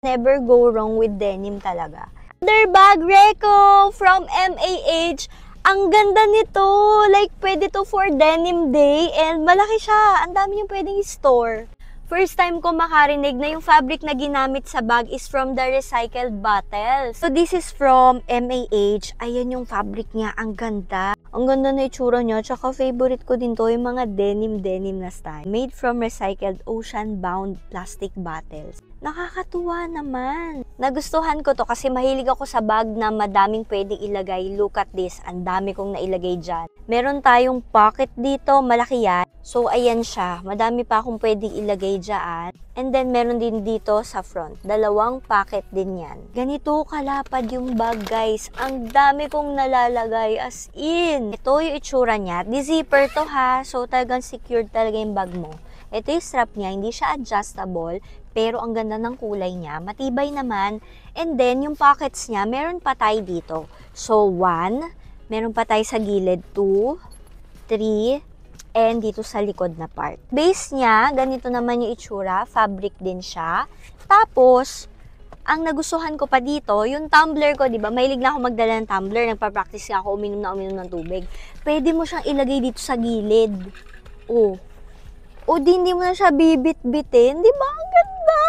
Never go wrong with denim talaga. Other bag, Reco from MAH. Ang ganda nito. Like, pwede to for denim day. And malaki siya. Ang dami yung pwedeng store. First time ko makarinig na yung fabric na ginamit sa bag is from the recycled bottles. So, this is from MAH. Ayan yung fabric niya. Ang ganda. Ang ganda na itsura niya. Tsaka favorite ko din to yung mga denim na style. Made from recycled ocean-bound plastic bottles. Nakakatuwa naman. Nagustuhan ko to kasi mahilig ako sa bag na madaming pwedeng ilagay. Look at this. Ang dami kong nailagay dyan. Meron tayong pocket dito. Malaki yan. So, ayan siya. Madami pa akong pwedeng ilagay dyan. And then, meron din dito sa front. 2 pocket din yan. Ganito kalapad yung bag, guys. Ang dami kong nalalagay. As in. Ito yung itsura niya. Di-zipper to ha. So, talagang secured talaga yung bag mo. Ito yung strap niya. Hindi siya adjustable. Pero ang ganda ng kulay niya. Matibay naman. And then, yung pockets niya, meron pa tayo dito. So, 1. Meron pa tayo sa gilid. 2. 3. And dito sa likod na part. Base niya, ganito naman yung itsura. Fabric din siya. Tapos, ang nagustuhan ko pa dito, yung tumbler ko, di ba? Mahilig na ako magdala ng tumbler. Nagpa-practice nga ako, uminom ng tubig. Pwede mo siyang ilagay dito sa gilid. O, hindi mo na siya bibit-bitin. Di ba? Ang ganda!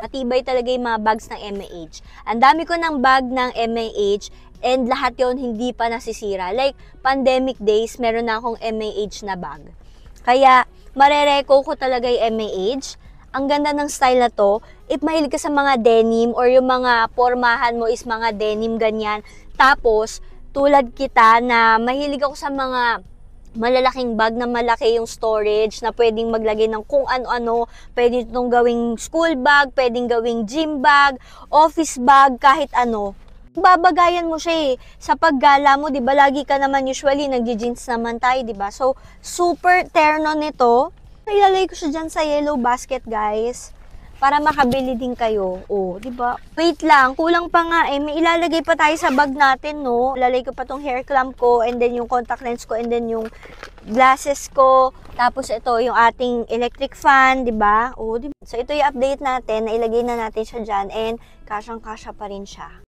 Matibay talaga yung mga bags ng MAH. Ang dami ko ng bag ng MAH. And lahat yon hindi pa nasisira. Like, pandemic days, meron na akong MAH na bag. Kaya, marereko ko talaga yung MAH. Ang ganda ng style na to. If mahilig ka sa mga denim or yung mga pormahan mo is mga denim ganyan. Tapos, tulad kita na mahilig ako sa mga malalaking bag na malaki yung storage na pwedeng maglagay ng kung ano-ano. Pwede itong gawing school bag, pwedeng gawing gym bag, office bag, kahit ano. Babagayan mo siya sa paggala mo, 'di ba? Lagi ka naman usually nagji-jeans naman tayo, 'di ba? So, super terno nito. Ilalagay ko siya diyan sa yellow basket, guys, para makabili din kayo. 'di ba? Wait lang, kulang pa nga may ilalagay pa tayo sa bag natin, no? Ilalagay ko pa tong hair clamp ko and then yung contact lens ko and then yung glasses ko. Tapos ito yung ating electric fan, 'di ba? 'Di ba? So ito yung update natin, na ilagay na natin siya diyan and kasyang-kasya pa rin siya.